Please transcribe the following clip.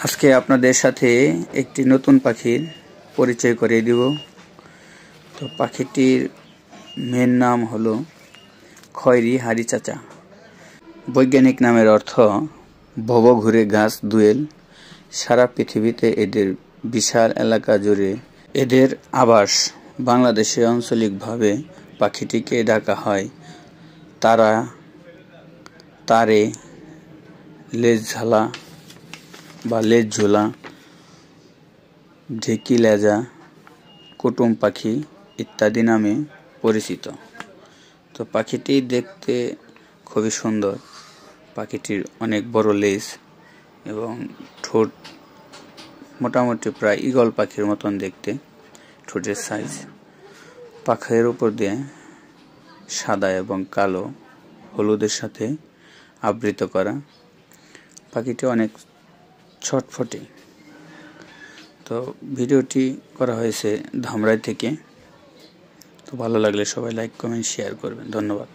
আজকে আপনাদের সাথে একটি নতুন পাখির পরিচয় করিয়ে দিব। তো পাখিটির মেন নাম হলো খয়েরি হাড়ি চাচা। বৈজ্ঞানিক নামের অর্থ ভবঘুরে গাছ দোয়েল। সারা পৃথিবীতে এদের বিশাল এলাকা জুড়ে এদের আবাস। বাংলাদেশে আঞ্চলিকভাবে পাখিটিকে ডাকা হয় তারে, লেজঝালা বা লেজঝোলা, ঢেকি লেজা, কুটুম পাখি ইত্যাদি নামে পরিচিত। তো পাখিটি দেখতে খুবই সুন্দর। পাখিটির অনেক বড় লেজ এবং ঠোঁট মোটামুটি প্রায় ঈগল পাখির মতন দেখতে ঠোঁটের সাইজ। পাখের উপর দিয়ে সাদা এবং কালো হলুদের সাথে আবৃত করা। পাখিটি অনেক ছটফটে। তো ভিডিওটি করা হয়েছে ধামরাই থেকে। তো ভালো লাগলে সবাই লাইক কমেন্ট শেয়ার করবেন। ধন্যবাদ।